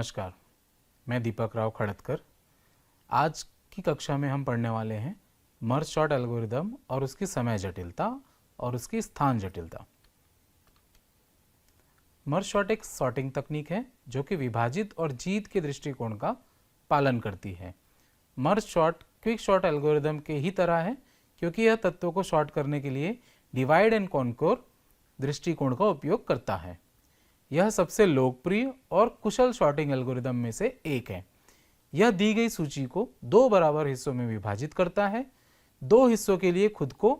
नमस्कार, मैं दीपक राव खड़तकर। आज की कक्षा में हम पढ़ने वाले हैं मर्ज सॉर्ट एल्गोरिदम और उसकी समय जटिलता और उसकी स्थान जटिलता। मर्ज सॉर्ट एक सॉर्टिंग तकनीक है जो कि विभाजित और जीत के दृष्टिकोण का पालन करती है। Merge sort quick sort algorithm के ही तरह है क्योंकि यह तत्वों को सॉर्ट करने के लिए डिवाइड एंड कॉन्कोर दृष्टिकोण का उपयोग करता है। यह सबसे लोकप्रिय और कुशल सॉर्टिंग एल्गोरिदम में से एक है। यह दी गई सूची को दो बराबर हिस्सों में विभाजित करता है, दो हिस्सों के लिए खुद को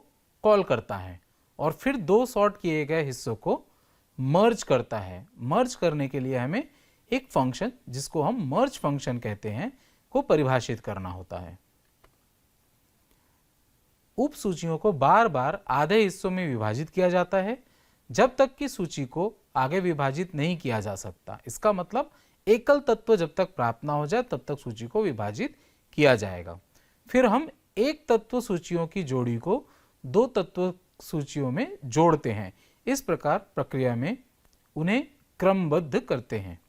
कॉल करता है और फिर दो सॉर्ट किए गए हिस्सों को मर्ज करता है। मर्ज करने के लिए हमें एक फंक्शन, जिसको हम मर्ज फंक्शन कहते हैं, को परिभाषित करना होता है। उप सूचियों को बार बार आधे हिस्सों में विभाजित किया जाता है जब तक कि सूची को आगे विभाजित नहीं किया जा सकता। इसका मतलब एकल तत्व जब तक प्राप्त ना हो जाए तब तक सूची को विभाजित किया जाएगा। फिर हम एक तत्व सूचियों की जोड़ी को दो तत्व सूचियों में जोड़ते हैं। इस प्रकार प्रक्रिया में उन्हें क्रमबद्ध करते हैं।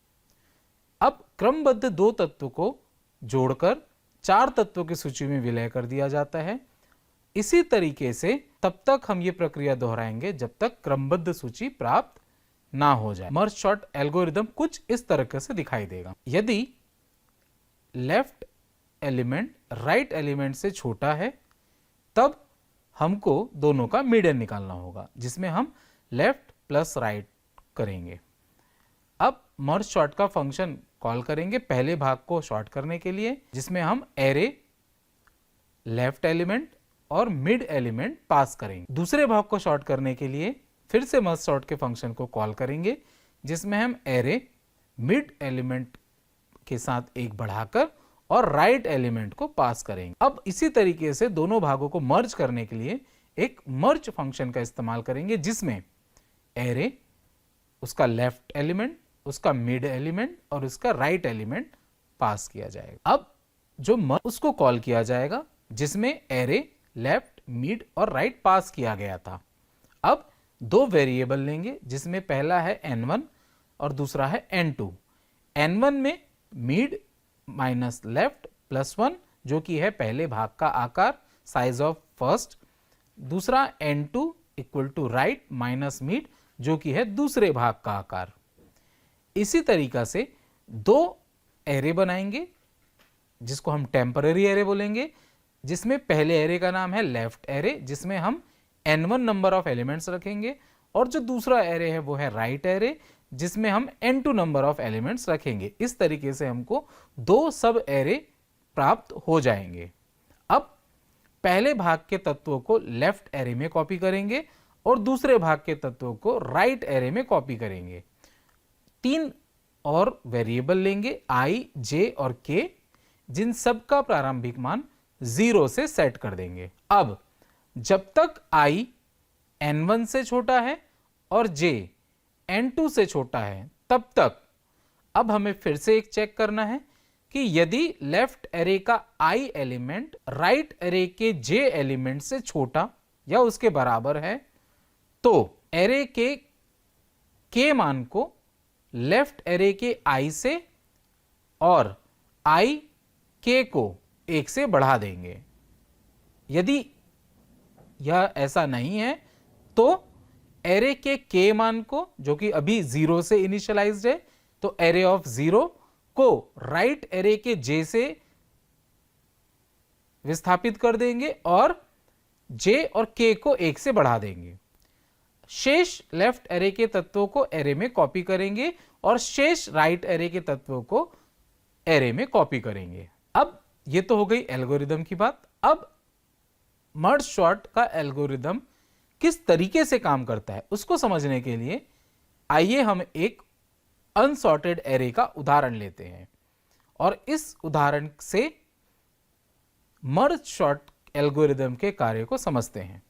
अब क्रमबद्ध दो तत्व को जोड़कर चार तत्वों की सूची में विलय कर दिया जाता है। इसी तरीके से तब तक हम ये प्रक्रिया दोहराएंगे जब तक क्रमबद्ध सूची प्राप्त ना हो जाए। मर्ज सॉर्ट एल्गोरिदम कुछ इस तरह से दिखाई देगा। यदि लेफ्ट एलिमेंट राइट एलिमेंट से छोटा है तब हमको दोनों का मीडियन निकालना होगा, जिसमें हम लेफ्ट प्लस राइट करेंगे। अब मर्ज सॉर्ट का फंक्शन कॉल करेंगे पहले भाग को सॉर्ट करने के लिए, जिसमें हम एरे, लेफ्ट एलिमेंट और मिड एलिमेंट पास करेंगे। दूसरे भाग को सॉर्ट करने के लिए फिर से मर्ज सॉर्ट के फंक्शन को कॉल करेंगे, जिसमें हम एरे, मिड एलिमेंट के साथ एक बढ़ाकर और राइट एलिमेंट को पास करेंगे। अब इसी तरीके से दोनों भागों को मर्ज करने के लिए एक मर्ज फंक्शन का इस्तेमाल करेंगे, जिसमें एरे, उसका लेफ्ट एलिमेंट, उसका मिड एलिमेंट और उसका राइट एलिमेंट पास किया जाएगा। अब जो मर्ज उसको कॉल किया जाएगा जिसमें एरे, लेफ्ट, मिड और राइट पास किया गया था। अब दो वेरिएबल लेंगे, जिसमें पहला है n1 और दूसरा है n2। n1 में मिड माइनस लेफ्ट प्लस 1 जो कि है पहले भाग का आकार, साइज ऑफ फर्स्ट। दूसरा n2 equal to right minus mid जो कि है दूसरे भाग का आकार। इसी तरीका से दो एरे बनाएंगे जिसको हम टेम्पररी एरे बोलेंगे, जिसमें पहले एरे का नाम है लेफ्ट एरे, जिसमें हम n1 नंबर ऑफ एलिमेंट्स रखेंगे, और जो दूसरा एरे है वो है राइट एरे, जिसमें हम n2 नंबर ऑफ एलिमेंट्स रखेंगे। इस तरीके से हमको दो सब एरे प्राप्त हो जाएंगे। अब पहले भाग के तत्वों को लेफ्ट एरे में कॉपी करेंगे और दूसरे भाग के तत्वों को राइट एरे में कॉपी करेंगे। तीन और वेरिएबल लेंगे i, j और k, जिन सब का प्रारंभिक मान 0 से सेट कर देंगे। अब जब तक i n1 से छोटा है और j n2 से छोटा है तब तक अब हमें फिर से एक चेक करना है कि यदि लेफ्ट एरे का i एलिमेंट राइट एरे के j एलिमेंट से छोटा या उसके बराबर है तो एरे के k मान को लेफ्ट एरे के i से और i k को 1 से बढ़ा देंगे। यदि यह ऐसा नहीं है तो एरे के k मान को, जो कि अभी 0 से इनिशियलाइज्ड है, तो एरे ऑफ 0 को राइट एरे के j से विस्थापित कर देंगे और j और k को 1 से बढ़ा देंगे। शेष लेफ्ट एरे के तत्वों को एरे में कॉपी करेंगे और शेष राइट एरे के तत्वों को एरे में कॉपी करेंगे। अब ये तो हो गई एल्गोरिदम की बात। अब मर्ज सॉर्ट का एल्गोरिदम किस तरीके से काम करता है उसको समझने के लिए आइए हम एक अनसॉर्टेड एरे का उदाहरण लेते हैं और इस उदाहरण से मर्ज सॉर्ट एल्गोरिदम के कार्य को समझते हैं।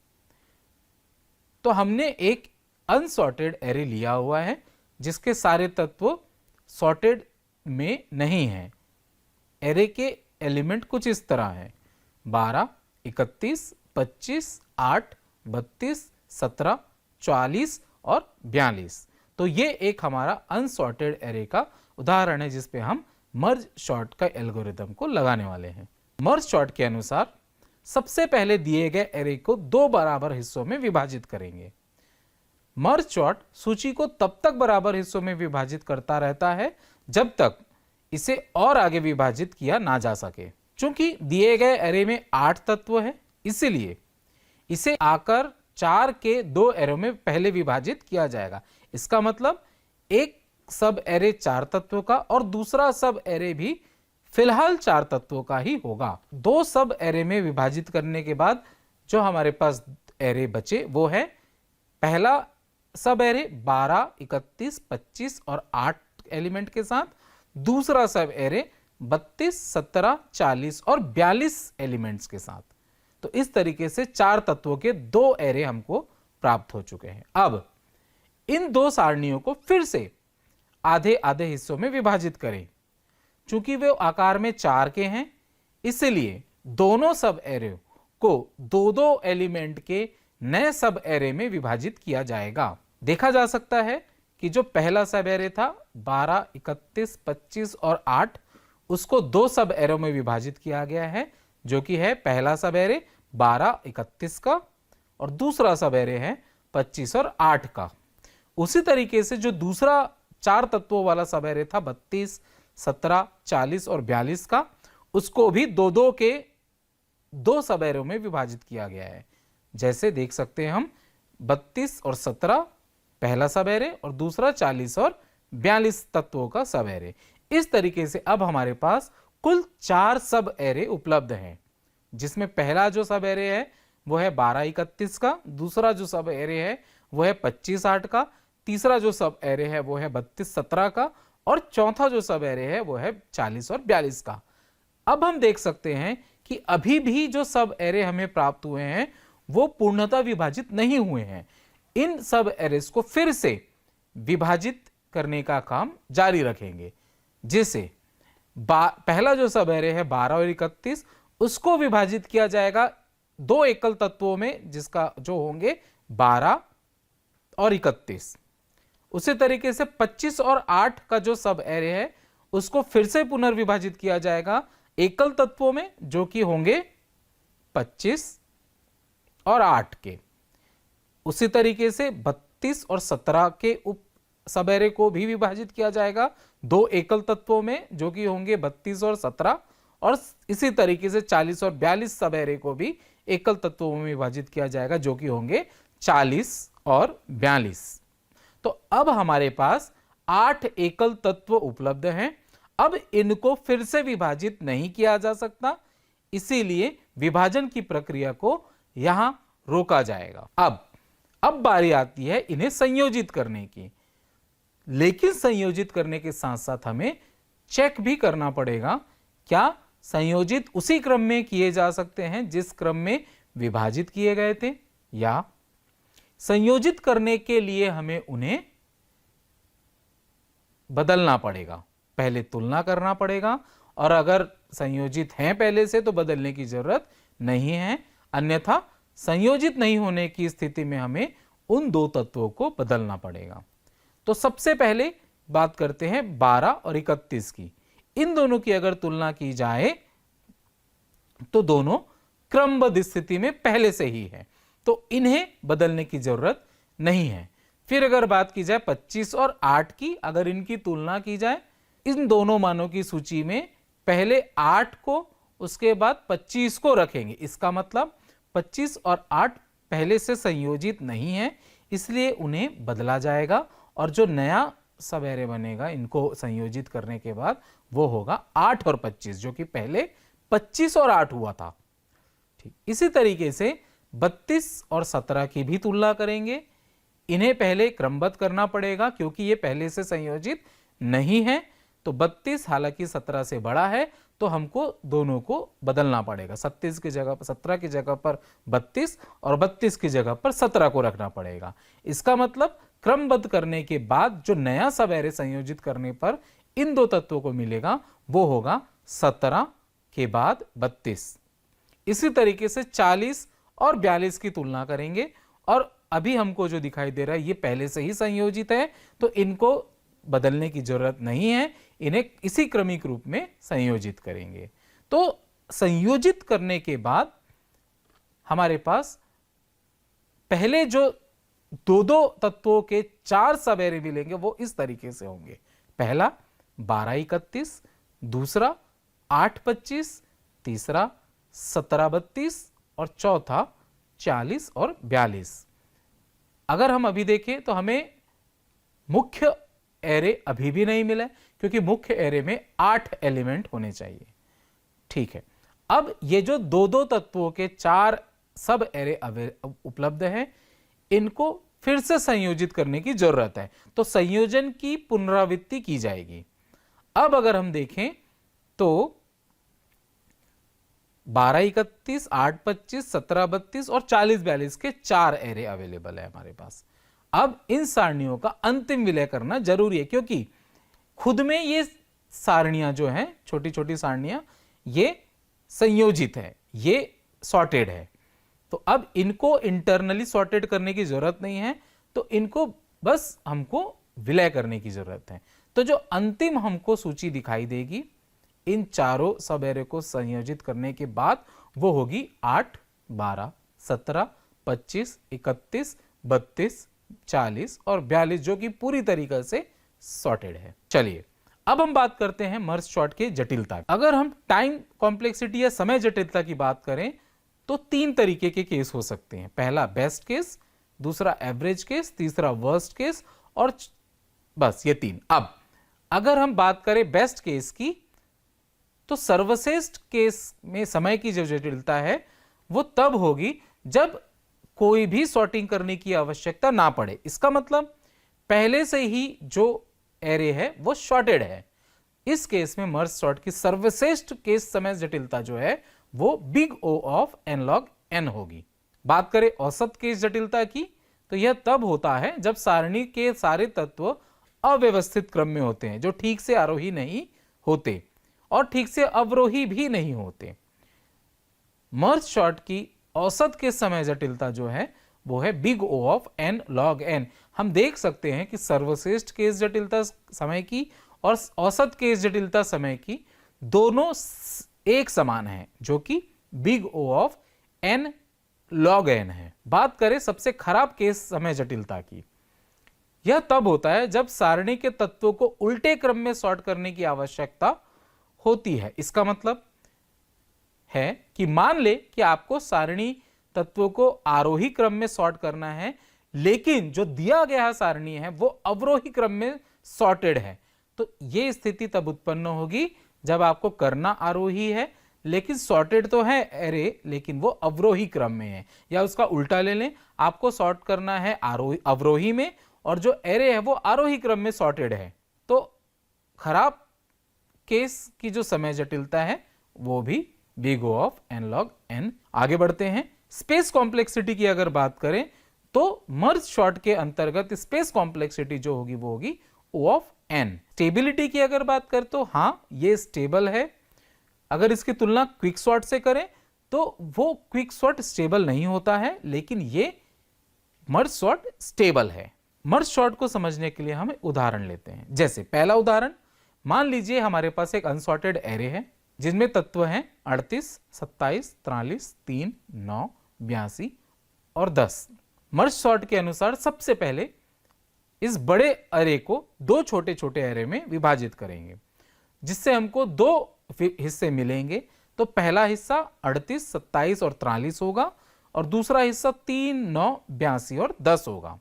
तो हमने एक अनसॉर्टेड एरे लिया हुआ है जिसके सारे तत्व सॉर्टेड में नहीं हैं। एरे के एलिमेंट कुछ इस तरह हैं: 12, 31, 25, 8, 32, 17, 44 और 42। तो ये एक हमारा अनसॉर्टेड एरे का उदाहरण है जिस पे हम मर्ज शॉर्ट का एल्गोरिदम को लगाने वाले हैं। मर्ज शॉर्ट के अनुसार सबसे पहले दिए गए एरे को 2 बराबर हिस्सों में विभाजित करेंगे। मर्ज शॉर्ट सूची को तब तक बराबर हिस्सों में विभाजित करता रहता है जब तक इसे और आगे विभाजित किया ना जा सके। चूंकि दिए गए एरे में 8 तत्व है, इसलिए इसे आकर 4 के 2 एरे में पहले विभाजित किया जाएगा। इसका मतलब एक सब एरे 4 तत्वों का और दूसरा सब एरे भी फिलहाल 4 तत्वों का ही होगा। 2 सब एरे में विभाजित करने के बाद जो हमारे पास एरे बचे वो है पहला सब एरे 12, 31, 25 और 8 एलिमेंट के साथ, दूसरा सब एरे 32, 17, 40 और 42 एलिमेंट्स के साथ। तो इस तरीके से 4 तत्वों के 2 एरे हमको प्राप्त हो चुके हैं। अब इन 2 सारणियों को फिर से आधे आधे हिस्सों में विभाजित करें। चूंकि वे आकार में 4 के हैं, इसलिए दोनों सब एरे को 2-2 एलिमेंट के नए सब एरे में विभाजित किया जाएगा। देखा जा सकता है कि जो पहला सब एरे था 12, 31, 25 और 8, उसको 2 सब एरो में विभाजित किया गया है, जो कि है पहला सब एरे 12, 31 का और दूसरा सब एरे है 25 और 8 का। उसी तरीके से जो दूसरा 4 तत्वों वाला सब एरे था 32, 17, 40 और 42 का, उसको भी 2-2 के 2 सब एरो में विभाजित किया गया है। जैसे देख सकते हैं हम 32 और 17 पहला सब एरे और दूसरा 40 और 42 तत्वों का सब एरे। इस तरीके से अब हमारे पास कुल 4 सब एरे उपलब्ध हैं, जिसमें पहला जो सब एरे है वो है 12, 31 का, दूसरा जो सब एरे है वो है 25, 8 का, तीसरा जो सब एरे है वो है 32, 17 का और चौथा जो सब एरे है वो है 40 और 42 का। अब हम देख सकते हैं कि अभी भी जो सब एरे हमें प्राप्त हुए हैं वो पूर्णतः विभाजित नहीं हुए हैं। इन सब एरेस को फिर से विभाजित करने का काम जारी रखेंगे, जिसे पहला जो सब एरे है 12 और 31, उसको विभाजित किया जाएगा 2 एकल तत्वों में, जिसका जो होंगे 12 और 31। उसी तरीके से 25 और 8 का जो सब एरे है उसको फिर से पुनर्विभाजित किया जाएगा एकल तत्वों में, जो कि होंगे 25 और 8 के। उसी तरीके से 32 और 17 के उप सब एरे को भी विभाजित किया जाएगा 2 एकल तत्वों में, जो कि होंगे 32 और 17, और इसी तरीके से 40 और 42 सब एरे को भी एकल तत्वों में विभाजित किया जाएगा, जो कि होंगे 40 और 42। तो अब हमारे पास 8 एकल तत्व उपलब्ध हैं। अब इनको फिर से विभाजित नहीं किया जा सकता, इसीलिए विभाजन की प्रक्रिया को यहां रोका जाएगा। अब बारी आती है इन्हें संयोजित करने की, लेकिन संयोजित करने के साथ साथ हमें चेक भी करना पड़ेगा, क्या संयोजित उसी क्रम में किए जा सकते हैं जिस क्रम में विभाजित किए गए थे, या संयोजित करने के लिए हमें उन्हें बदलना पड़ेगा। पहले तुलना करना पड़ेगा, और अगर संयोजित हैं पहले से तो बदलने की जरूरत नहीं है, अन्यथा संयोजित नहीं होने की स्थिति में हमें उन 2 तत्वों को बदलना पड़ेगा। तो सबसे पहले बात करते हैं 12 और 31 की। इन दोनों की अगर तुलना की जाए तो दोनों क्रमबद्ध स्थिति में पहले से ही है, तो इन्हें बदलने की जरूरत नहीं है। फिर अगर बात की जाए 25 और 8 की, अगर इनकी तुलना की जाए, इन दोनों मानों की सूची में पहले 8 को उसके बाद 25 को रखेंगे। इसका मतलब 25 और 8 पहले से संयोजित नहीं है, इसलिए उन्हें बदला जाएगा, और जो नया सब एरे बनेगा इनको संयोजित करने के बाद वो होगा 8 और 25, जो कि पहले 25 और 8 हुआ था। ठीक इसी तरीके से 32 और 17 की भी तुलना करेंगे। इन्हें पहले क्रमबद्ध करना पड़ेगा क्योंकि ये पहले से संयोजित नहीं है, तो 32 हालांकि 17 से बड़ा है, तो हमको दोनों को बदलना पड़ेगा। 37 की जगह पर 17 की जगह पर 32 और 32 की जगह पर 17 को रखना पड़ेगा। इसका मतलब क्रमबद्ध करने के बाद जो नया सब एरे संयोजित करने पर इन 2 तत्वों को मिलेगा वो होगा 17 के बाद 32। इसी तरीके से 40 और 42 की तुलना करेंगे, और अभी हमको जो दिखाई दे रहा है ये पहले से ही संयोजित है, तो इनको बदलने की जरूरत नहीं है, इन्हें इसी क्रमिक रूप में संयोजित करेंगे। तो संयोजित करने के बाद हमारे पास पहले जो दो दो तत्वों के 4 सब एरे मिलेंगे वो इस तरीके से होंगे। पहला 12-31, दूसरा 8-25, तीसरा 17-32 और चौथा 40 और 42। अगर हम अभी देखें तो हमें मुख्य एरे अभी भी नहीं मिला क्योंकि मुख्य एरे में 8 एलिमेंट होने चाहिए। ठीक है, अब ये जो दो दो तत्वों के 4 सब एरे उपलब्ध हैं, इनको फिर से संयोजित करने की जरूरत है। तो संयोजन की पुनरावृत्ति की जाएगी। अब अगर हम देखें तो 12-31, 8-25, 17-32 और 40-42 के 4 एरे अवेलेबल है हमारे पास। अब इन सारणियों का अंतिम विलय करना जरूरी है क्योंकि खुद में ये सारणियां जो हैं, छोटी छोटी सारणियां, ये संयोजित है, ये सॉर्टेड है। तो अब इनको इंटरनली सॉर्टेड करने की जरूरत नहीं है, तो इनको बस हमको विलय करने की जरूरत है। तो जो अंतिम हमको सूची दिखाई देगी इन चारों सब एरे को संयोजित करने के बाद वो होगी 8, 12, 17, 25, 31, 32, 40 और 42, जो कि पूरी तरीके से सॉर्टेड है। चलिए अब हम बात करते हैं मर्ज सॉर्ट के जटिलता। अगर हम टाइम कॉम्प्लेक्सिटी या समय जटिलता की बात करें तो 3 तरीके के केस हो सकते हैं। पहला बेस्ट केस, दूसरा एवरेज केस, तीसरा वर्स्ट केस और बस ये 3। अब अगर हम बात करें बेस्ट केस की तो सर्वश्रेष्ठ केस में समय की जो जटिलता है वो तब होगी जब कोई भी सॉर्टिंग करने की आवश्यकता ना पड़े। इसका मतलब पहले से ही जो एरे है वो शॉर्टेड है। इस केस में मर्ज सॉर्ट की सर्वश्रेष्ठ केस समय जटिलता जो है वो big O of n log n होगी। बात करें औसत केस जटिलता की तो यह तब होता है जब सारणी के सारे तत्व अव्यवस्थित क्रम में होते हैं, जो ठीक से आरोही नहीं होते और ठीक से अवरोही भी नहीं होते। मर्ज सॉर्ट की औसत केस समय जटिलता जो है वो है big O of n log n। हम देख सकते हैं कि सर्वश्रेष्ठ केस जटिलता समय की और औसत केस जटिलता समय की दोनों एक समान है, जो कि big O of n log n है। बात करें सबसे खराब केस समय जटिलता की, यह तब होता है जब सारणी के तत्वों को उल्टे क्रम में सॉर्ट करने की आवश्यकता होती है। इसका मतलब है कि मान ले कि आपको सारणी तत्वों को आरोही क्रम में सॉर्ट करना है, लेकिन जो दिया गया सारणी है वो अवरोही क्रम में सॉर्टेड है। तो यह स्थिति तब उत्पन्न होगी जब आपको करना आरोही है, लेकिन सॉर्टेड तो है एरे लेकिन वो अवरोही क्रम में है। या उसका उल्टा ले लें, आपको सॉर्ट करना है अवरोही में और जो एरे है वो आरोही क्रम में सॉर्टेड है। तो खराब केस की जो समय जटिलता है वो भी big O of n log n। आगे बढ़ते हैं। स्पेस कॉम्प्लेक्सिटी की अगर बात करें तो मर्ज सॉर्ट के अंतर्गत स्पेस कॉम्प्लेक्सिटी जो होगी वो होगी O ऑफ n। स्टेबिलिटी की अगर बात करें तो हाँ ये स्टेबल है। अगर इसकी तुलना क्विक सॉर्ट से करें तो वो क्विक सॉर्ट स्टेबल नहीं होता है, लेकिन ये मर्ज सॉर्ट स्टेबल है। मर्ज सॉर्ट को समझने के लिए हम उदाहरण लेते हैं। जैसे पहला उदाहरण, मान लीजिए हमारे पास एक अनसॉर्टेड एरे है जिनमें तत्व हैं 38, 27, 43, 3, 9, 82 और 10। मर्ज सॉर्ट के अनुसार सबसे पहले इस बड़े एरे को 2 छोटे छोटे एरे में विभाजित करेंगे, जिससे हमको 2 हिस्से मिलेंगे। तो पहला हिस्सा 38, 27 और 43 होगा और दूसरा हिस्सा 3, 9, 82 और 10 होगा।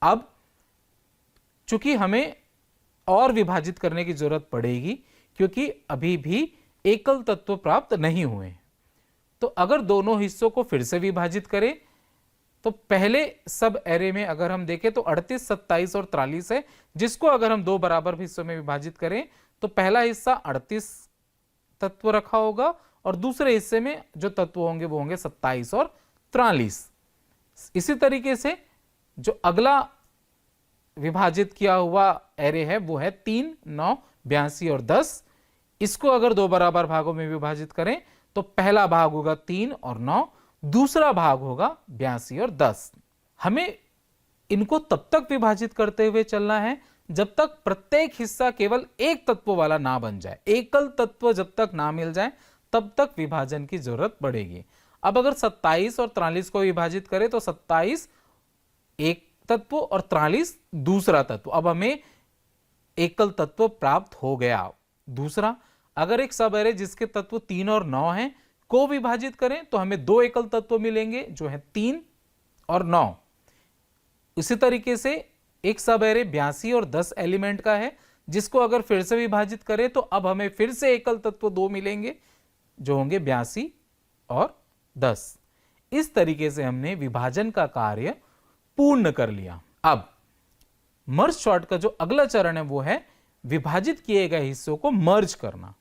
अब चूंकि हमें और विभाजित करने की जरूरत पड़ेगी क्योंकि अभी भी एकल तत्व प्राप्त नहीं हुए। तो अगर दोनों हिस्सों को फिर से विभाजित करें तो पहले सब एरे में अगर हम देखें तो 38, 27 और 43 है, जिसको अगर हम 2 बराबर हिस्सों में विभाजित करें तो पहला हिस्सा 38 तत्व रखा होगा और दूसरे हिस्से में जो तत्व होंगे वो होंगे 27 और 43। इसी तरीके से जो अगला विभाजित किया हुआ एरे है वो है 3, 9, 82 और 10। इसको अगर 2 बराबर भागों में विभाजित करें तो पहला भाग होगा 3 और 9, दूसरा भाग होगा 82 और 10। हमें इनको तब तक विभाजित करते हुए चलना है जब तक प्रत्येक हिस्सा केवल एक तत्व वाला ना बन जाए, एकल तत्व जब तक ना मिल जाए तब तक विभाजन की जरूरत पड़ेगी। अब अगर 27 और 43 को विभाजित करें तो 27 एक तत्व और 43 दूसरा तत्व। अब हमें एकल तत्व प्राप्त हो गया। दूसरा, अगर एक सब एरे जिसके तत्व 3 और 9 हैं को विभाजित करें तो हमें दो एकल तत्व मिलेंगे जो है 3 और 9। इसी तरीके से एक सब एरे 82 और 10 एलिमेंट का है जिसको अगर फिर से विभाजित करें तो अब हमें फिर से एकल तत्व दो मिलेंगे जो होंगे 82 और 10। इस तरीके से हमने विभाजन का कार्य पूर्ण कर लिया। अब मर्ज सॉर्ट का जो अगला चरण है वो है विभाजित किए गए हिस्सों को मर्ज करना।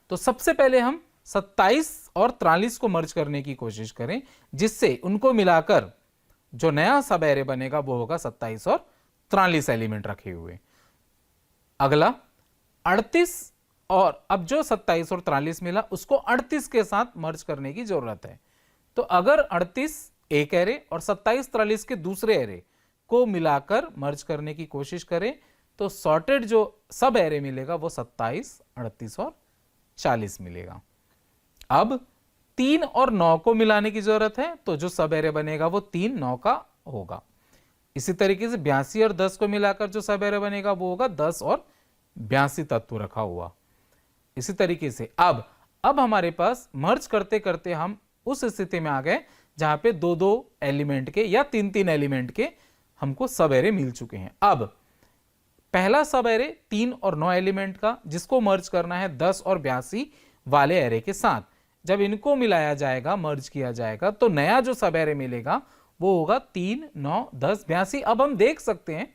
तो सबसे पहले हम 27 और 43 को मर्ज करने की कोशिश करें जिससे उनको मिलाकर जो नया सब एरे बनेगा वो होगा 27 और 43 एलिमेंट रखे हुए। अगला 38 और अब जो 27 और 43 मिला उसको 38 के साथ मर्ज करने की जरूरत है। तो अगर 38 एक एरे और 27 43 के दूसरे एरे को मिलाकर मर्ज करने की कोशिश करें तो सॉर्टेड जो सब एरे मिलेगा वो 27, 38 और 40 मिलेगा। अब 3 और 9 को मिलाने की जरूरत है तो जो सब एरे बनेगा वो 3 9 का होगा। इसी तरीके से 82 और 10 को मिलाकर जो सब एरे बनेगा वो होगा 10 और 82 तत्व रखा हुआ। इसी तरीके से अब हमारे पास मर्ज करते करते हम उस स्थिति में आ गए जहां पे दो दो एलिमेंट के या तीन तीन एलिमेंट के हमको सब एरे मिल चुके हैं। अब पहला सब एरे 3 और 9 एलिमेंट का जिसको मर्ज करना है 10 और 82 वाले एरे के साथ। जब इनको मिलाया जाएगा, मर्ज किया जाएगा तो नया जो सब एरे मिलेगा वो होगा 3 9 10 82। अब हम देख सकते हैं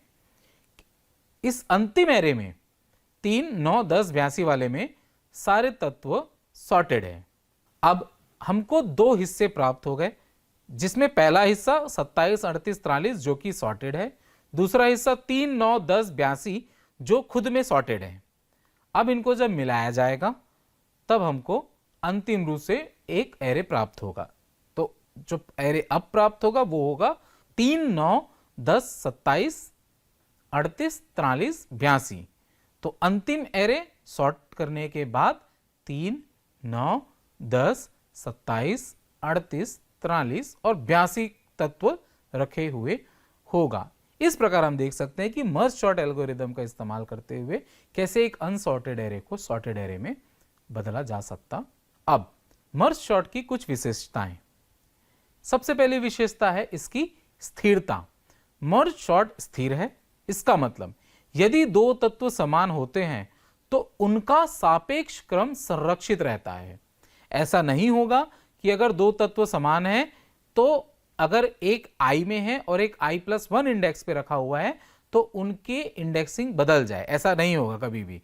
इस अंतिम एरे में 3 9 10 82 वाले में सारे तत्व सॉर्टेड है। अब हमको दो हिस्से प्राप्त हो गए जिसमें पहला हिस्सा 27 38 43 जो कि सॉर्टेड है, दूसरा हिस्सा 3 9 10 82 जो खुद में सॉर्टेड है। अब इनको जब मिलाया जाएगा तब हमको अंतिम रूप से एक एरे प्राप्त होगा। तो जो एरे अब प्राप्त होगा वो होगा 3 9 10 27 38 43 82। तो अंतिम एरे सॉर्ट करने के बाद 3 9 10 27 38 43 और 82 तत्व रखे हुए होगा। इस प्रकार हम देख सकते हैं कि मर्ज सॉर्ट एल्गोरिदम का इस्तेमाल करते हुए कैसे एक अनसॉर्टेड एरे को सॉर्टेड एरे में बदला जा सकता। अब मर्ज सॉर्ट की कुछ विशेषताएं। सबसे पहली विशेषता है इसकी स्थिरता। मर्ज सॉर्ट स्थिर है। इसका मतलब यदि दो तत्व समान होते हैं तो उनका सापेक्ष क्रम संरक्षित रहता है। ऐसा नहीं होगा कि अगर दो तत्व समान हैं तो अगर एक i में है और एक i+1 इंडेक्स पे रखा हुआ है तो उनकी इंडेक्सिंग बदल जाए। ऐसा नहीं होगा कभी भी।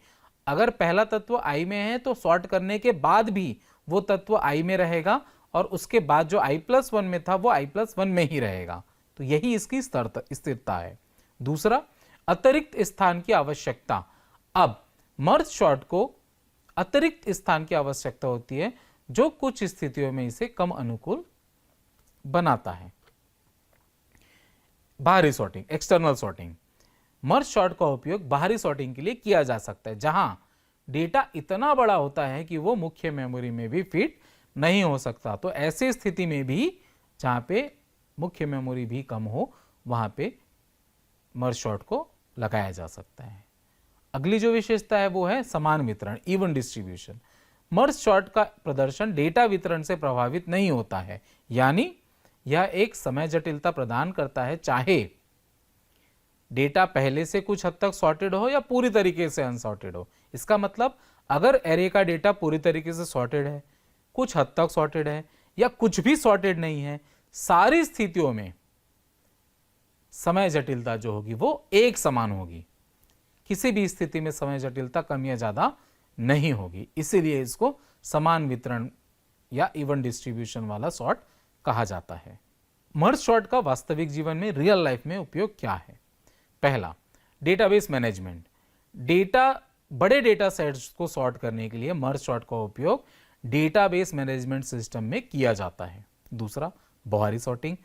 अगर पहला तत्व i में है तो सॉर्ट करने के बाद भी वो तत्व i में रहेगा और उसके बाद जो i+1 में था वो i+1 में ही रहेगा। तो यही इसकी स्थिरता है। दूसरा, अतिरिक्त स्थान की आवश्यकता। अब मर्ज सॉर्ट को अतिरिक्त स्थान की आवश्यकता होती है जो कुछ स्थितियों में इसे कम अनुकूल बनाता है। बाहरी sorting, external sorting. Merge sort का उपयोग बाहरी सॉर्टिंग के लिए किया जा सकता है जहां डेटा इतना बड़ा होता है कि वो मुख्य मेमोरी में भी फिट नहीं हो सकता। तो ऐसी स्थिति में भी जहां पे मुख्य मेमोरी भी कम हो वहां पे मर्ज सॉर्ट को लगाया जा सकता है। अगली जो विशेषता है वो है समान वितरण, इवन डिस्ट्रीब्यूशन। मर्ज सॉर्ट का प्रदर्शन डेटा वितरण से प्रभावित नहीं होता है, यानी यह एक समय जटिलता प्रदान करता है चाहे डेटा पहले से कुछ हद तक सॉर्टेड हो या पूरी तरीके से अनसॉर्टेड हो। इसका मतलब अगर एरे का डेटा पूरी तरीके से सॉर्टेड है, कुछ हद तक सॉर्टेड है या कुछ भी सॉर्टेड नहीं है, सारी स्थितियों में समय जटिलता जो होगी वो एक समान होगी। किसी भी स्थिति में समय जटिलता कम या ज्यादा नहीं होगी। इसीलिए इसको समान वितरण या इवन डिस्ट्रीब्यूशन वाला सॉर्ट कहा जाता है। मर्ज सॉर्ट का वास्तविक जीवन में, रियल लाइफ में उपयोग क्या है? पहला, डेटाबेस मैनेजमेंट। बड़े डेटा सेट्स को सॉर्ट करने के लिए मर्ज सॉर्ट का उपयोग डेटाबेस मैनेजमेंट सिस्टम में किया जाता है। दूसरा, बाहरी सॉर्टिंग।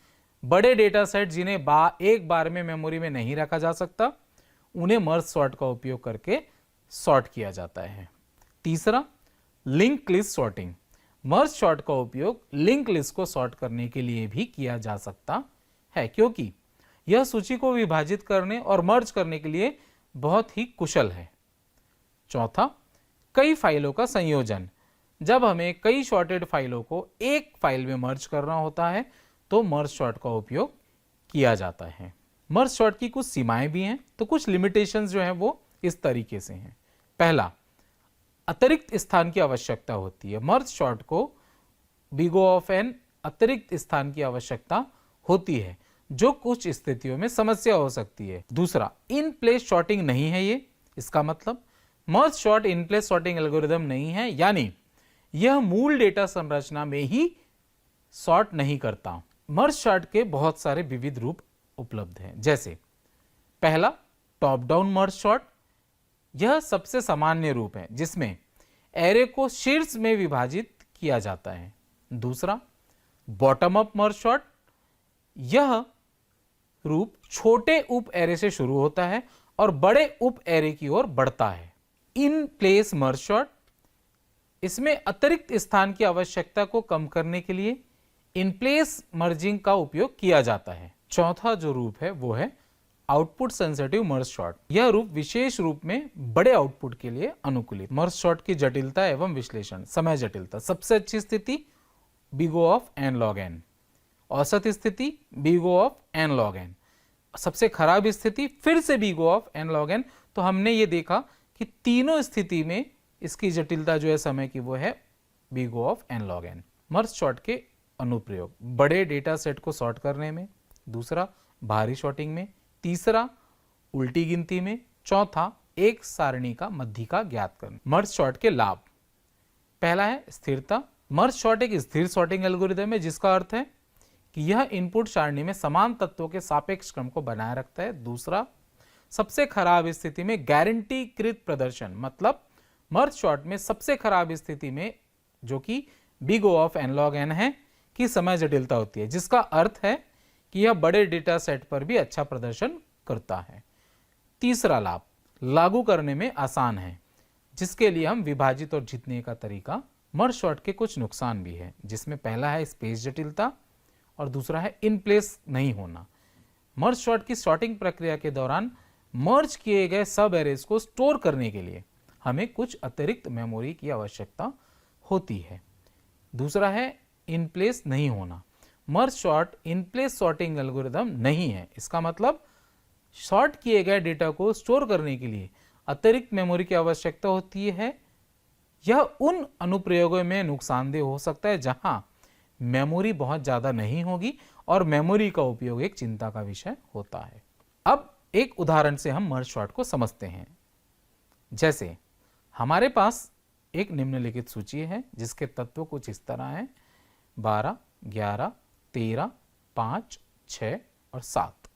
बड़े डेटा सेट जिन्हें एक बार में मेमोरी में नहीं रखा जा सकता उन्हें मर्ज सॉर्ट का उपयोग करके सॉर्ट किया जाता है। तीसरा, link list sorting. Merge sort का उपयोग लिंक लिस्ट को सॉर्ट करने के लिए भी किया जा सकता है, क्योंकि यह सूची को विभाजित करने और मर्ज करने के लिए बहुत ही कुशल है। चौथा, कई फाइलों का संयोजन। जब हमें कई सॉर्टेड फाइलों को एक फाइल में मर्ज करना होता है तो मर्ज सॉर्ट का उपयोग किया जाता है। मर्ज सॉर्ट की कुछ सीमाएं भी हैं, तो कुछ लिमिटेशंस जो हैं वो इस तरीके से हैं। पहला, अतिरिक्त स्थान की आवश्यकता होती है। मर्ज सॉर्ट को बिग O ऑफ n अतिरिक्त स्थान की आवश्यकता होती है, जो कुछ स्थितियों में समस्या हो सकती है। दूसरा, इन प्लेस सॉर्टिंग नहीं है ये, इसका मतलब merge sort in place sorting algorithm नहीं है, यानी यह मूल डेटा संरचना में ही सॉर्ट नहीं करता। मर्ज सॉर्ट के बहुत सारे विविध रूप उपलब्ध हैं, जैसे पहला, टॉप डाउन मर्ज सॉर्ट। यह सबसे सामान्य रूप है जिसमें एरे को शीर्ष में विभाजित किया जाता है। दूसरा, बॉटम अप मर्ज सॉर्ट। यह रूप छोटे उप एरे से शुरू होता है और बड़े उप एरे की ओर बढ़ता है। इन प्लेस मर्ज सॉर्ट, इसमें अतिरिक्त स्थान की आवश्यकता को कम करने के लिए इन प्लेस मर्जिंग का उपयोग किया जाता है। चौथा जो रूप है वो है आउटपुट सेंसिटिव मर्ज सॉर्ट। यह रूप विशेष रूप में बड़े आउटपुट के लिए अनुकूलित। मर्ज सॉर्ट की जटिलता एवं विश्लेषण। समय जटिलता, सबसे अच्छी स्थिति big O of n log n, औसत स्थिति big O of n log n, सबसे खराब स्थिति फिर से big O of n log n। तो हमने ये देखा कि तीनों स्थिति में इसकी जटिलता जो है समय की वो है big O of n log n। Merge sort के अनुप्रयोग, बड़े डेटा सेट को सॉर्ट करने में। दूसरा, भारी सॉर्टिंग में। तीसरा, उल्टी गिनती में। चौथा, एक सारणी का मध्यिका ज्ञात करना। मर्ज सॉर्ट के लाभ, पहला है स्थिरता। मर्ज सॉर्ट एक स्थिर सॉर्टिंग एल्गोरिदम है, जिसका अर्थ है कि यह इनपुट सारणी में समान तत्वों के सापेक्ष क्रम को बनाए रखता है। दूसरा, सबसे खराब स्थिति में गारंटीकृत प्रदर्शन, मतलब मर्ज सॉर्ट में सबसे खराब स्थिति में, जो कि big O of n log n है, की समय जटिलता होती है, जिसका अर्थ है कि यह बड़े डेटा सेट पर भी अच्छा प्रदर्शन करता है। तीसरा लाभ, लागू करने में आसान है, जिसके लिए हम विभाजित और जीतने का तरीका। मर्ज सॉर्ट के कुछ नुकसान भी है, जिसमें पहला है स्पेस जटिलता और दूसरा है इन प्लेस नहीं होना। मर्ज सॉर्ट की सॉर्टिंग प्रक्रिया के दौरान मर्ज किए गए सब एरेज को स्टोर करने के लिए हमें कुछ अतिरिक्त मेमोरी की आवश्यकता होती है। दूसरा है इन प्लेस नहीं होना। Merge sort in place sorting algorithm नहीं है, इसका मतलब सॉर्ट किए गए डेटा को स्टोर करने के लिए अतिरिक्त मेमोरी की आवश्यकता होती है। यह उन अनुप्रयोगों में नुकसानदेह हो सकता है जहां मेमोरी बहुत ज्यादा नहीं होगी और मेमोरी का उपयोग एक चिंता का विषय होता है। अब एक उदाहरण से हम मर्ज सॉर्ट को समझते हैं। जैसे हमारे पास एक निम्नलिखित सूची है जिसके तत्व कुछ इस तरह हैं: 12, 11, 13, 5, 6 और 7।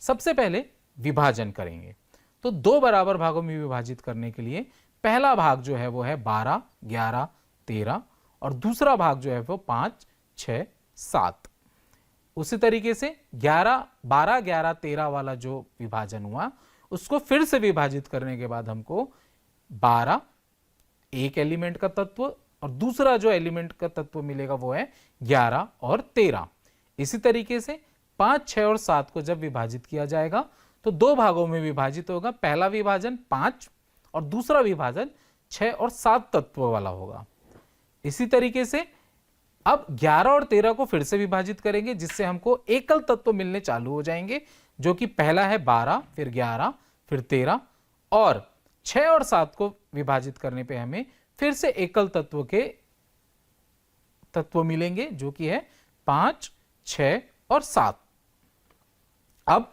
सबसे पहले विभाजन करेंगे, तो दो बराबर भागों में विभाजित करने के लिए पहला भाग जो है वो है 12, 11, 13 और दूसरा भाग जो है वो 5, 6, 7। उसी तरीके से 12, 11, 13 वाला जो विभाजन हुआ उसको फिर से विभाजित करने के बाद हमको 12 एक एलिमेंट का तत्व और दूसरा जो एलिमेंट का तत्व मिलेगा वो है 11 और 13। इसी तरीके से 5, 6 और 7 को जब विभाजित किया जाएगा तो दो भागों में विभाजित होगा। पहला विभाजन 5 और दूसरा विभाजन 6 और 7 तत्वों वाला होगा। इसी तरीके से अब 11 और 13 को फिर से विभाजित करेंगे, जिससे हमको एकल तत्व मिलने चालू हो जाएंगे, जो कि पहला है 12, फिर 11, फिर 13 और 6 और 7 को विभाजित करने पे हमें फिर से एकल तत्व के तत्व मिलेंगे, जो कि है 5, 6 और 7। अब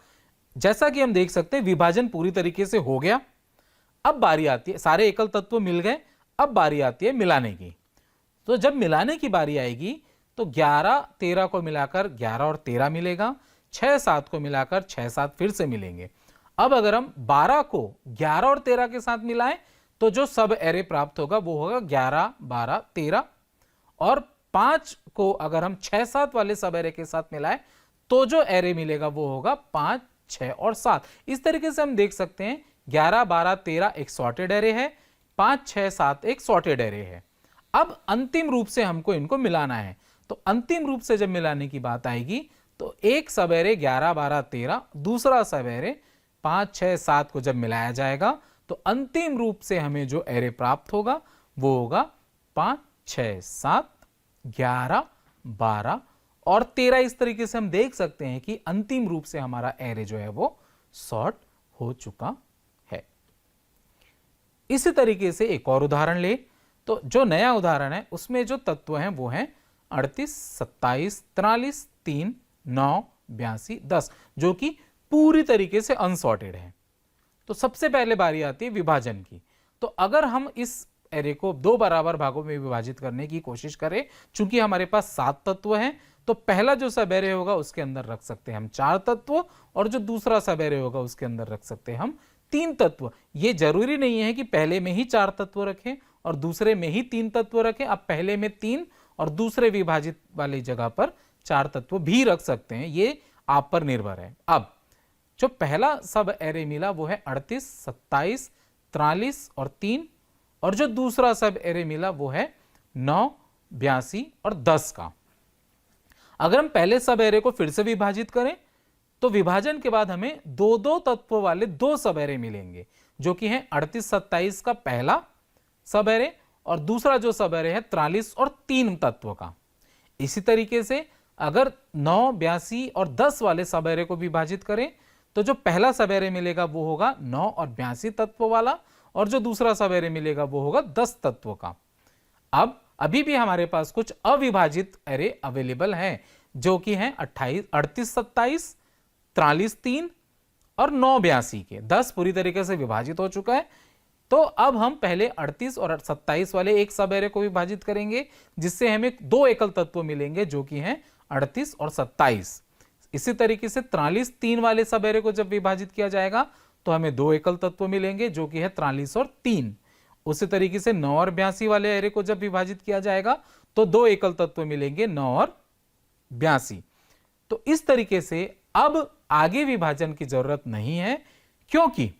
जैसा कि हम देख सकते हैं विभाजन पूरी तरीके से हो गया। अब बारी आती है, सारे एकल तत्व मिल गए, अब बारी आती है मिलाने की। तो जब मिलाने की बारी आएगी तो 11, 13 को मिलाकर 11 और 13 मिलेगा, 6, 7 को मिलाकर 6, 7 फिर से मिलेंगे। अब अगर हम 12 को 11 और 13 के साथ मिलाएं तो जो सब एरे प्राप्त होगा वो होगा 11, 12, 13 और 5 को अगर हम 6, 7 वाले सब एरे के साथ मिलाएं तो जो एरे मिलेगा वो होगा 5, 6 और 7। इस तरीके से हम देख सकते हैं 11, 12, 13 एक सॉर्टेड एरे है, 5, 6, 7 एक सॉर्टेड एरे है। अब अंतिम रूप से हमको इनको मिलाना है। तो अंतिम रूप से जब मिलाने की बात आएगी तो एक सब एरे 11, 12, 13, दूसरा सब एरे 5, 6, 7 को जब मिलाया जाएगा तो अंतिम रूप से हमें जो एरे प्राप्त होगा वो होगा 5, 6, 7, 11, 12 और 13। इस तरीके से हम देख सकते हैं कि अंतिम रूप से हमारा एरे जो है वो सॉर्ट हो चुका है। इसी तरीके से एक और उदाहरण ले तो जो नया उदाहरण है उसमें जो तत्व हैं वो हैं 38, 27, 43, 3, 9, 82, 10 जो कि पूरी तरीके से अनसॉर्टेड है। तो सबसे पहले बारी आती है विभाजन की। तो अगर हम इस एरे को 2 बराबर भागों में विभाजित करने की कोशिश करें, चूंकि हमारे पास 7 तत्व हैं, तो पहला जो सब एरे होगा उसके अंदर रख सकते हैं हम 4 तत्व और जो दूसरा सब एरे होगा उसके अंदर रख सकते हैं हम 3 तत्व। ये जरूरी नहीं है कि पहले में ही 4 तत्व रखें और दूसरे में ही 3 तत्व रखें। आप पहले में 3 और दूसरे विभाजित वाली जगह पर 4 तत्व भी रख सकते हैं, ये आप पर निर्भर है। अब जो पहला सब एरे मिला वो है 38, 27, 43 और 3 और जो दूसरा सब एरे मिला वो है 9, 82 और 10 का। अगर हम पहले सब एरे को फिर से विभाजित करें तो विभाजन के बाद हमें 2-2 तत्व वाले 2 सब एरे मिलेंगे जो कि हैं 38, 27 का पहला सब एरे और दूसरा जो सब एरे है 43 और 3 तत्व का। इसी तरीके से अगर 9, 82 और 10 वाले सब एरे को विभाजित करें तो जो पहला सब एरे मिलेगा वो होगा 9 और 82 तत्व वाला और जो दूसरा सब एरे मिलेगा वो होगा 10 तत्व का। अब अभी भी हमारे पास कुछ अविभाजित एरे अवेलेबल हैं जो कि हैं 28, 38, 27, 43, 3 और 9, 82 के। 10 पूरी तरीके से विभाजित हो चुका है। तो अब हम पहले 38 और 27 वाले एक सब एरे को विभाजित करेंगे जिससे हमें 2 एकल तत्व मिलेंगे जो कि हैं 38 और 27। इसी तरीके से 43, 3 वाले सब एरे को जब विभाजित किया जाएगा तो हमें 2 एकल तत्व मिलेंगे जो कि है 43 और 3। उसी तरीके से 9 और 82 वाले एरे को जब विभाजित किया जाएगा तो 2 एकल तत्व मिलेंगे 9 और 82। तो इस तरीके से अब आगे विभाजन की जरूरत नहीं है क्योंकि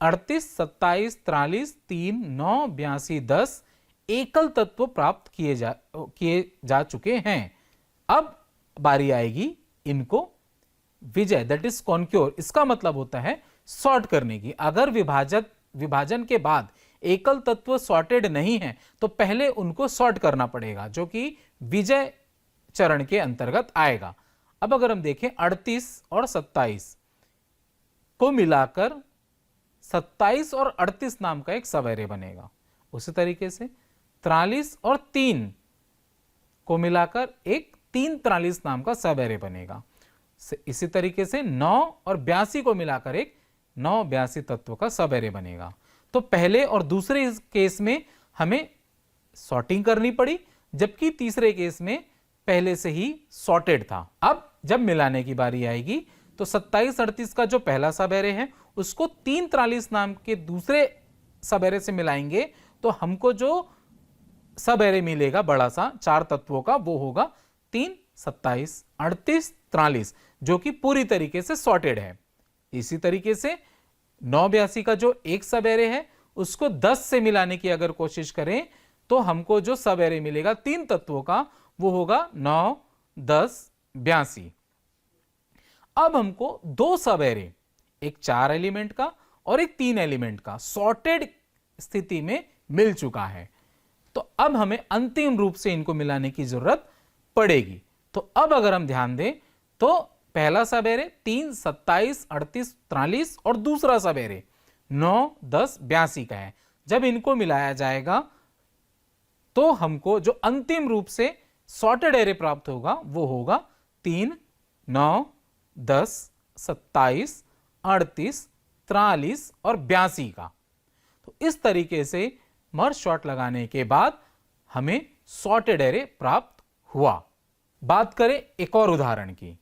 38, 27, 43, 3, 9, 82, 10 एकल तत्व प्राप्त किए जा चुके हैं। अब बारी आएगी इनको विजय दैट इज कॉन्क्योर, इसका मतलब होता है सॉर्ट करने की। अगर विभाजन के बाद एकल तत्व सॉर्टेड नहीं है तो पहले उनको सॉर्ट करना पड़ेगा जो कि विजय चरण के अंतर्गत आएगा। अब अगर हम देखें 38 और 27 को मिलाकर 27 और 38 नाम का एक सब एरे बनेगा। उसी तरीके से 43 और 3 को मिलाकर एक 3, 43 नाम का सब एरे बनेगा। इसी तरीके से 9 और 82 को मिलाकर एक 9, 82 तत्व का सब एरे बनेगा। तो पहले और दूसरे केस में हमें सॉर्टिंग करनी पड़ी जबकि तीसरे केस में पहले से ही सॉर्टेड था। अब जब मिलाने की बारी आएगी तो 27, 38 का जो पहला सब एरे है उसको 3, 43 नाम के दूसरे सब एरे से मिलाएंगे तो हमको जो सब एरे मिलेगा बड़ा सा 4 तत्वों का वो होगा 3, 27, 38, 43 जो कि पूरी तरीके से सॉर्टेड है। इसी तरीके से 9, 82 का जो एक सब एरे है उसको 10 से मिलाने की अगर कोशिश करें तो हमको जो सब एरे मिलेगा 3 तत्वों का वो होगा 9, 10, 82। अब हमको 2 सब एरे, एक 4 एलिमेंट का और एक 3 एलिमेंट का सॉर्टेड स्थिति में मिल चुका है। तो अब हमें अंतिम रूप से इनको मिलाने की जरूरत पड़ेगी। तो अब अगर हम ध्यान दें तो पहला सब एरे 3, 27, 38, 43 और दूसरा सब एरे 9, 10, 82 का है। जब इनको मिलाया जाएगा तो हमको जो अंतिम रूप से सॉर्टेड एरे प्राप्त होगा वो होगा 3, 9, 10, 27, 38, 43 और 82 का। तो इस तरीके से मर्ज सॉर्ट लगाने के बाद हमें सॉर्टेड एरे प्राप्त हुआ। बात करें एक और उदाहरण की।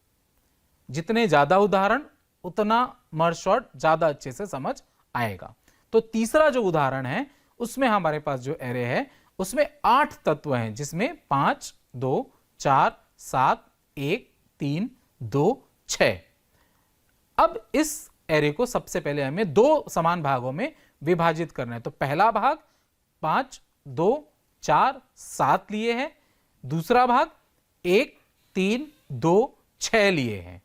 जितने ज्यादा उदाहरण उतना मर्ज सॉर्ट ज्यादा अच्छे से समझ आएगा। तो तीसरा जो उदाहरण है उसमें हमारे पास जो एरे है उसमें 8 तत्व हैं जिसमें 5, 2, 4, 7, 1, 3, 2, 6। अब इस एरे को सबसे पहले हमें दो समान भागों में विभाजित करना है। तो पहला भाग 5, 2, 4, 7 लिए हैं, दूसरा भाग 1, 3, 2, 6 लिए हैं।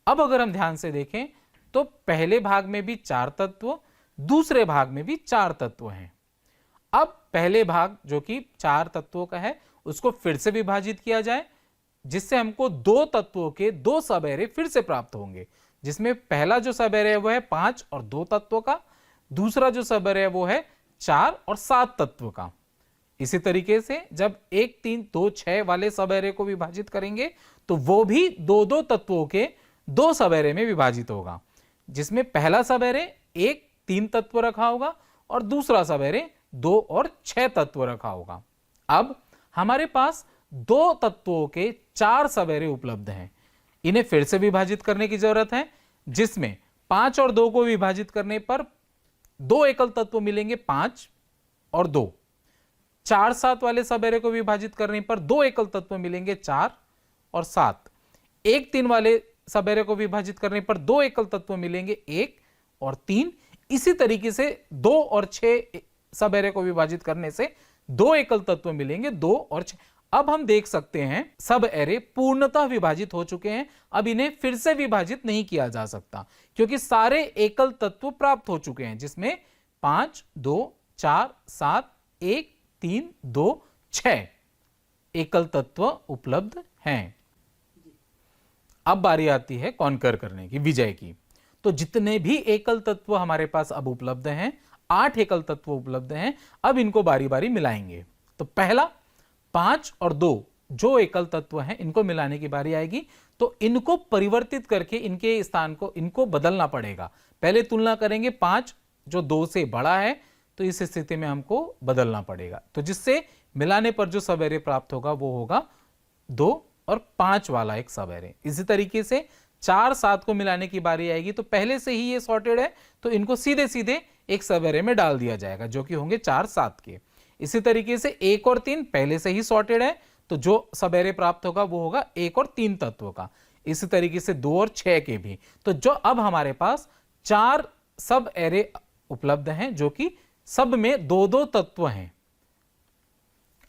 अब अगर हम ध्यान से देखें तो पहले भाग में भी 4 तत्व, दूसरे भाग में भी 4 तत्व हैं। अब पहले भाग जो कि 4 तत्वों का है उसको फिर से विभाजित किया जाए, जिससे हमको 2 तत्वों के 2 सब एरे फिर से प्राप्त होंगे, जिसमें पहला जो सब एरे है वो है 5 और 2 तत्वों का, दूसरा जो सब एरे है वो है 4 और 7 तत्व का। इसी तरीके से जब 1, 3, 2, 6 वाले सब एरे को विभाजित करेंगे तो वो भी 2-2 तत्वों के 2 सब एरे में विभाजित होगा, जिसमें पहला सब एरे 1, 3 तत्व रखा होगा और दूसरा सब एरे 2 और 6 तत्व रखा होगा। अब हमारे पास 2 तत्वों के 4 सब एरे उपलब्ध हैं। इन्हें फिर से विभाजित करने की जरूरत है, जिसमें 5 और 2 को विभाजित करने पर 2 एकल तत्व मिलेंगे, 5 और 2। 4, 7 वाले सब एरे को विभाजित करने पर 2 एकल तत्व मिलेंगे, 4 और 7। 1, 3 वाले सब एरे को विभाजित करने पर 2 एकल तत्व मिलेंगे, 1 और 3। इसी तरीके से 2 और 6 सब एरे को विभाजित करने से 2 एकल तत्व मिलेंगे, 2 और 6। अब हम देख सकते हैं सब एरे पूर्णतः विभाजित हो चुके हैं। अब इन्हें फिर से विभाजित नहीं किया जा सकता क्योंकि सारे एकल तत्व प्राप्त हो चुके हैं, जिसमें 5, 2, 4, 7, 1, 3, 2, 6 एकल तत्व उपलब्ध हैं। अब बारी आती है कॉन्कर करने की, विजय की। तो जितने भी एकल तत्व हमारे पास अब उपलब्ध हैं, 8 एकल तत्व उपलब्ध हैं, अब इनको बारी बारी मिलाएंगे। तो पहला 5 और 2 जो एकल तत्व हैं इनको मिलाने की बारी आएगी। तो इनको परिवर्तित करके इनके स्थान को इनको बदलना पड़ेगा। पहले तुलना करेंगे 5 जो 2 से बड़ा है, तो इस स्थिति में हमको बदलना पड़ेगा। तो जिससे मिलाने पर जो सब एरे प्राप्त होगा वो होगा 2 और 5 वाला एक सब एरे। इसी तरीके से 4, 7 को मिलाने की बारी आएगी। तो पहले से ही ये सॉर्टेड है तो इनको सीधे सीधे एक सब एरे में डाल दिया जाएगा जो कि होंगे 4, 7 के। इसी तरीके से 1 और 3 पहले से ही सॉर्टेड है तो जो सब एरे प्राप्त होगा वो होगा 1 और 3 तत्वों का। इसी तरीके से 2 और 6 के भी। तो जो अब हमारे पास 4 सब एरे उपलब्ध हैं जो कि सब में 2-2 तत्व हैं।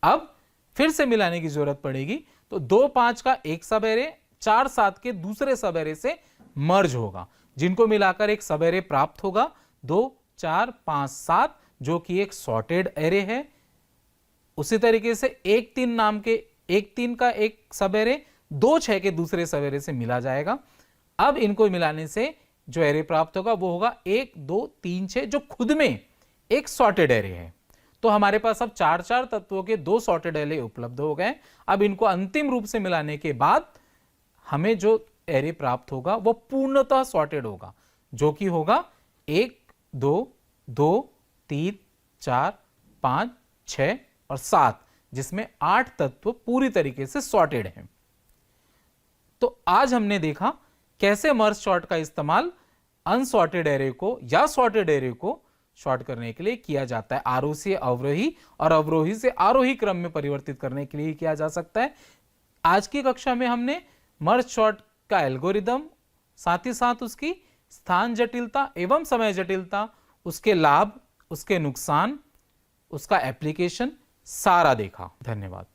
अब फिर से मिलाने की जरूरत पड़ेगी। तो 2, 5 का एक सब एरे 4, 7 के दूसरे सब एरे से मर्ज होगा, जिनको मिलाकर एक सब एरे प्राप्त होगा 2, 4, 5, 7 जो कि एक सॉर्टेड एरे है। उसी तरीके से 1, 3 नाम के 1, 3 का एक सब एरे 2, 6 के दूसरे सब एरे से मिला जाएगा। अब इनको मिलाने से जो एरे प्राप्त होगा वो होगा 1, 2, 3, 6 जो खुद में एक सॉर्टेड एरे है। तो हमारे पास अब 4-4 तत्वों के 2 सॉर्टेड एरे उपलब्ध हो गए। अब इनको अंतिम रूप से मिलाने के बाद हमें जो एरे प्राप्त होगा वो पूर्णतः सॉर्टेड होगा, जो कि होगा 1, 2, 2, 3, 4, 5, 6 और 7, जिसमें 8 तत्व पूरी तरीके से सॉर्टेड हैं। तो आज हमने देखा कैसे मर्ज सॉर्ट का इस्तेमाल अनसॉर्टेड एरे को या सॉर्टेड एरे को सॉर्ट करने के लिए किया जाता है। आरोही से अवरोही और अवरोही से आरोही क्रम में परिवर्तित करने के लिए किया जा सकता है। आज की कक्षा में हमने मर्ज सॉर्ट का एल्गोरिदम, साथ ही साथ उसकी स्थान जटिलता एवं समय जटिलता, उसके लाभ, उसके नुकसान, उसका एप्लीकेशन सारा देखा। धन्यवाद।